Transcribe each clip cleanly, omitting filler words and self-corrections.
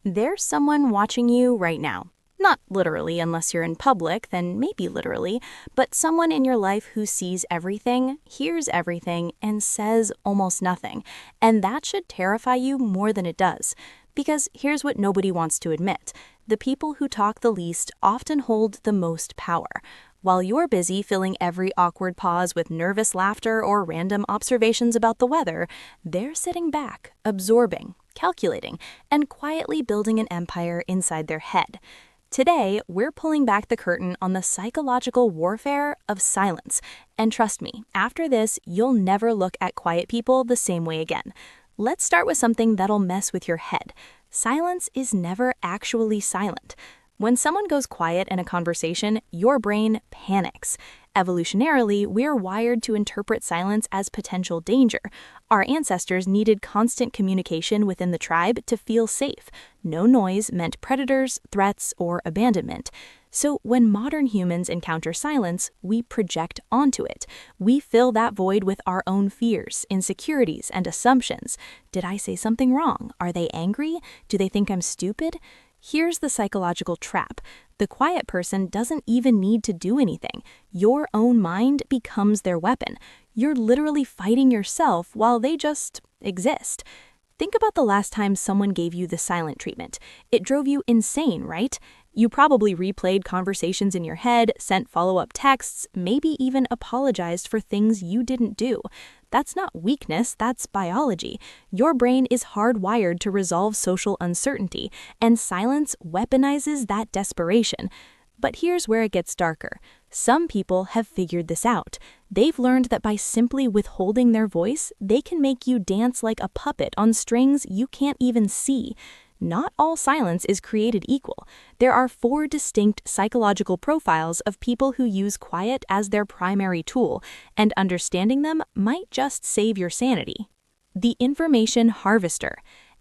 There's someone watching you right now. Not literally, unless you're in public, then maybe literally, but someone in your life who sees everything, hears everything, and says almost nothing. And that should terrify you more than it does. Because here's what nobody wants to admit. The people who talk the least often hold the most power. While you're busy filling every awkward pause with nervous laughter or random observations about the weather, they're sitting back, absorbing, calculating, and quietly building an empire inside their head. Today, we're pulling back the curtain on the psychological warfare of silence. And trust me, after this, you'll never look at quiet people the same way again. Let's start with something that'll mess with your head. Silence is never actually silent. When someone goes quiet in a conversation, your brain panics. Evolutionarily, we're wired to interpret silence as potential danger. Our ancestors needed constant communication within the tribe to feel safe. No noise meant predators, threats, or abandonment. So when modern humans encounter silence, we project onto it. We fill that void with our own fears, insecurities, and assumptions. Did I say something wrong? Are they angry? Do they think I'm stupid? Here's the psychological trap. The quiet person doesn't even need to do anything. Your own mind becomes their weapon. You're literally fighting yourself while they just exist. Think about the last time someone gave you the silent treatment. It drove you insane, right? You probably replayed conversations in your head, sent follow-up texts, maybe even apologized for things you didn't do. That's not weakness, that's biology. Your brain is hardwired to resolve social uncertainty, and silence weaponizes that desperation. But here's where it gets darker. Some people have figured this out. They've learned that by simply withholding their voice, they can make you dance like a puppet on strings you can't even see. Not all silence is created equal. There are 4 distinct psychological profiles of people who use quiet as their primary tool, and understanding them might just save your sanity. The information harvester.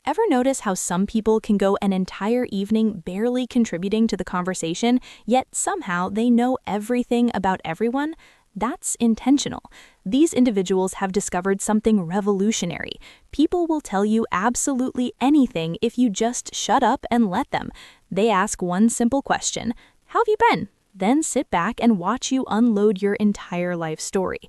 Ever notice how some people can go an entire evening barely contributing to the conversation, yet somehow they know everything about everyone? That's intentional. These individuals have discovered something revolutionary. People will tell you absolutely anything if you just shut up and let them. They ask one simple question, "How have you been?" Then sit back and watch you unload your entire life story.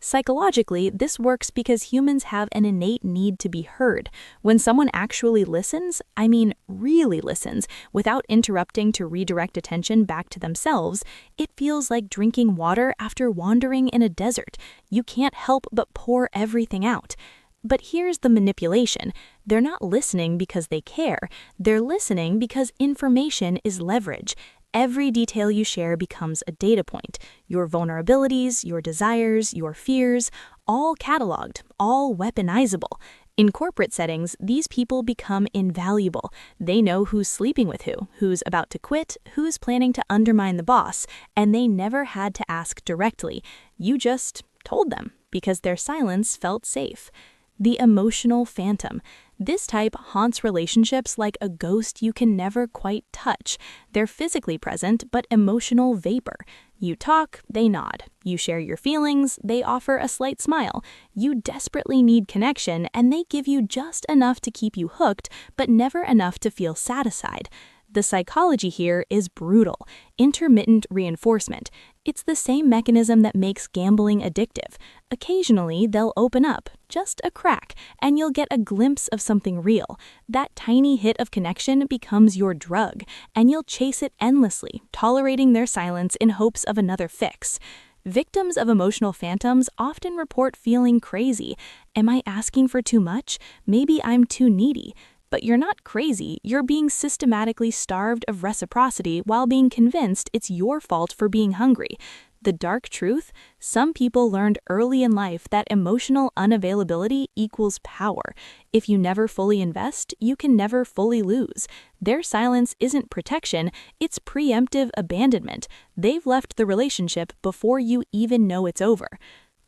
Psychologically, this works because humans have an innate need to be heard. When someone actually listens, I mean really listens, without interrupting to redirect attention back to themselves, it feels like drinking water after wandering in a desert. You can't help but pour everything out. But here's the manipulation. They're not listening because they care. They're listening because information is leverage. Every detail you share becomes a data point. Your vulnerabilities, your desires, your fears, all cataloged, all weaponizable. In corporate settings, these people become invaluable. They know who's sleeping with who's about to quit, who's planning to undermine the boss, and they never had to ask directly. You just told them because their silence felt safe. The emotional phantom. This type haunts relationships like a ghost you can never quite touch. They're physically present, but emotional vapor. You talk, they nod. You share your feelings, they offer a slight smile. You desperately need connection, and they give you just enough to keep you hooked, but never enough to feel satisfied. The psychology here is brutal. Intermittent reinforcement. It's the same mechanism that makes gambling addictive. Occasionally, they'll open up, just a crack, and you'll get a glimpse of something real. That tiny hit of connection becomes your drug, and you'll chase it endlessly, tolerating their silence in hopes of another fix. Victims of emotional phantoms often report feeling crazy. Am I asking for too much? Maybe I'm too needy. But you're not crazy, you're being systematically starved of reciprocity while being convinced it's your fault for being hungry. The dark truth? Some people learned early in life that emotional unavailability equals power. If you never fully invest, you can never fully lose. Their silence isn't protection, it's preemptive abandonment. They've left the relationship before you even know it's over.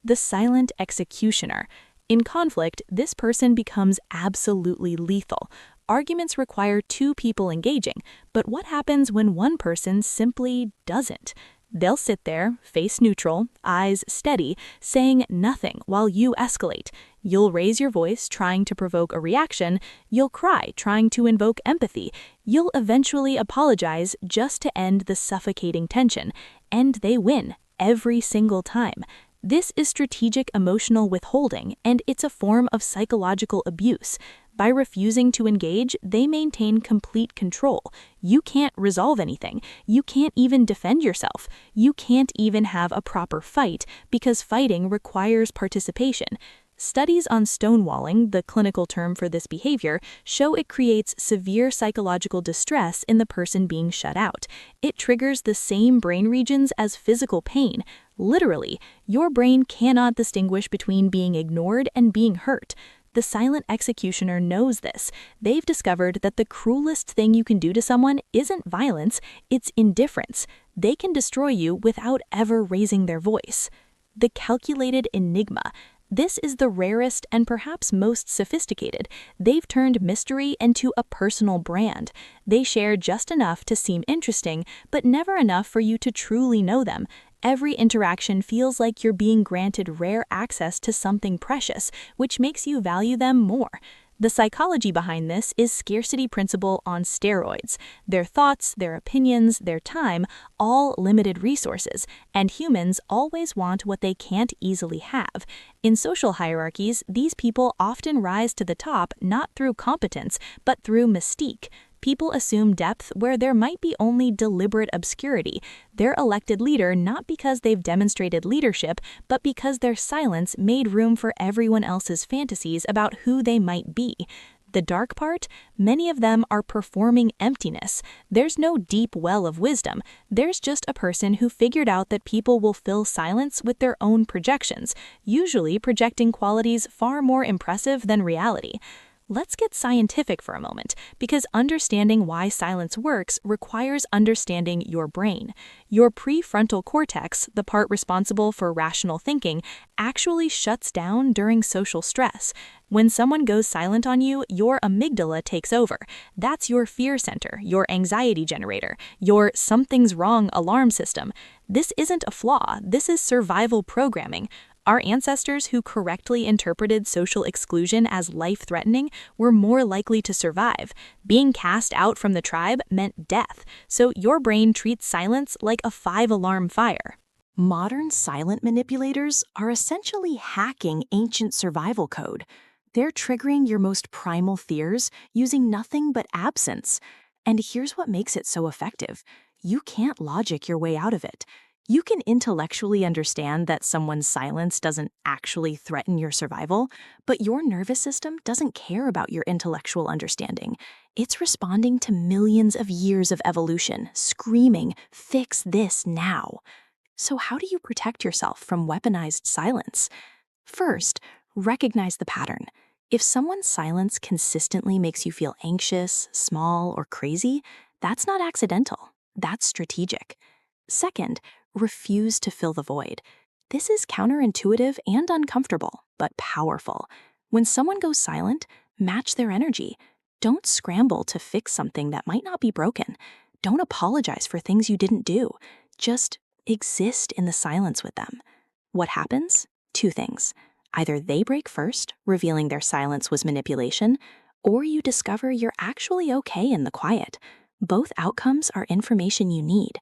The silent executioner. In conflict, this person becomes absolutely lethal. Arguments require 2 people engaging, but what happens when one person simply doesn't? They'll sit there, face neutral, eyes steady, saying nothing while you escalate. You'll raise your voice trying to provoke a reaction, you'll cry trying to invoke empathy, you'll eventually apologize just to end the suffocating tension, and they win every single time. This is strategic emotional withholding, and it's a form of psychological abuse. By refusing to engage, they maintain complete control. You can't resolve anything. You can't even defend yourself. You can't even have a proper fight because fighting requires participation. Studies on stonewalling, the clinical term for this behavior, show it creates severe psychological distress in the person being shut out. It triggers the same brain regions as physical pain. Literally, your brain cannot distinguish between being ignored and being hurt. The silent executioner knows this. They've discovered that the cruelest thing you can do to someone isn't violence, it's indifference. They can destroy you without ever raising their voice. The calculated enigma. This is the rarest and perhaps most sophisticated. They've turned mystery into a personal brand. They share just enough to seem interesting, but never enough for you to truly know them. Every interaction feels like you're being granted rare access to something precious, which makes you value them more. The psychology behind this is scarcity principle on steroids. Their thoughts, their opinions, their time, all limited resources, and humans always want what they can't easily have. In social hierarchies, these people often rise to the top not through competence, but through mystique. People assume depth where there might be only deliberate obscurity. They're elected leader not because they've demonstrated leadership, but because their silence made room for everyone else's fantasies about who they might be. The dark part? Many of them are performing emptiness. There's no deep well of wisdom. There's just a person who figured out that people will fill silence with their own projections, usually projecting qualities far more impressive than reality. Let's get scientific for a moment, because understanding why silence works requires understanding your brain. Your prefrontal cortex, the part responsible for rational thinking, actually shuts down during social stress. When someone goes silent on you, your amygdala takes over. That's your fear center, your anxiety generator, your something's wrong alarm system. This isn't a flaw, this is survival programming. Our ancestors who correctly interpreted social exclusion as life-threatening were more likely to survive. Being cast out from the tribe meant death, so your brain treats silence like a 5-alarm fire. Modern silent manipulators are essentially hacking ancient survival code. They're triggering your most primal fears using nothing but absence. And here's what makes it so effective. You can't logic your way out of it. You can intellectually understand that someone's silence doesn't actually threaten your survival, but your nervous system doesn't care about your intellectual understanding. It's responding to millions of years of evolution, screaming, "Fix this now." So how do you protect yourself from weaponized silence? First, recognize the pattern. If someone's silence consistently makes you feel anxious, small, or crazy, that's not accidental. That's strategic. Second, refuse to fill the void. This is counterintuitive and uncomfortable, but powerful. When someone goes silent, match their energy. Don't scramble to fix something that might not be broken. Don't apologize for things you didn't do. Just exist in the silence with them. What happens? 2 things. Either they break first, revealing their silence was manipulation, or you discover you're actually okay in the quiet. Both outcomes are information you need.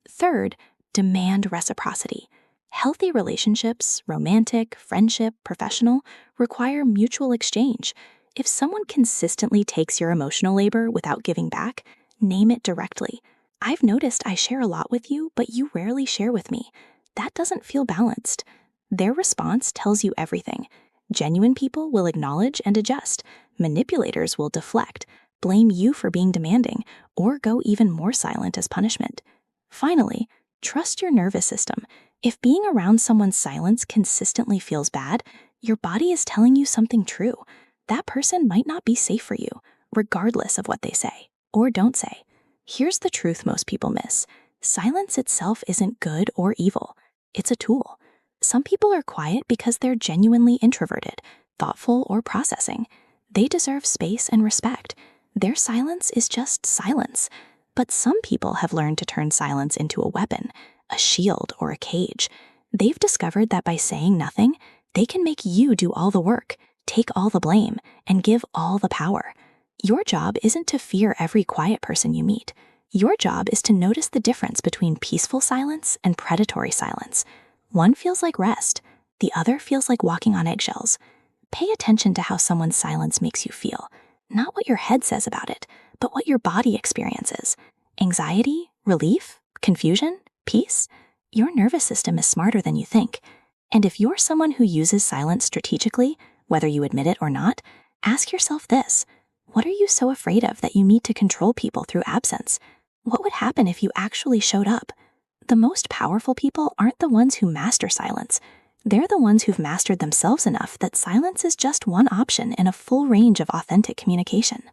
Third, demand reciprocity. Healthy relationships, romantic, friendship, professional, require mutual exchange. If someone consistently takes your emotional labor without giving back, name it directly. I've noticed I share a lot with you, but you rarely share with me. That doesn't feel balanced. Their response tells you everything. Genuine people will acknowledge and adjust. Manipulators will deflect, blame you for being demanding, or go even more silent as punishment. Finally, trust your nervous system. If being around someone's silence consistently feels bad, your body is telling you something true. That person might not be safe for you, regardless of what they say or don't say. Here's the truth most people miss. Silence itself isn't good or evil. It's a tool. Some people are quiet because they're genuinely introverted, thoughtful, or processing. They deserve space and respect. Their silence is just silence. But some people have learned to turn silence into a weapon, a shield, or a cage. They've discovered that by saying nothing, they can make you do all the work. take all the blame, and give all the power. Your job isn't to fear every quiet person you meet. Your job is to notice the difference between peaceful silence and predatory silence. One feels like rest, the other feels like walking on eggshells. Pay attention to how someone's silence makes you feel, not what your head says about it, but what your body experiences. Anxiety, relief, confusion, peace? Your nervous system is smarter than you think. And if you're someone who uses silence strategically, whether you admit it or not, ask yourself this: what are you so afraid of that you need to control people through absence? What would happen if you actually showed up? The most powerful people aren't the ones who master silence. They're the ones who've mastered themselves enough that silence is just one option in a full range of authentic communication.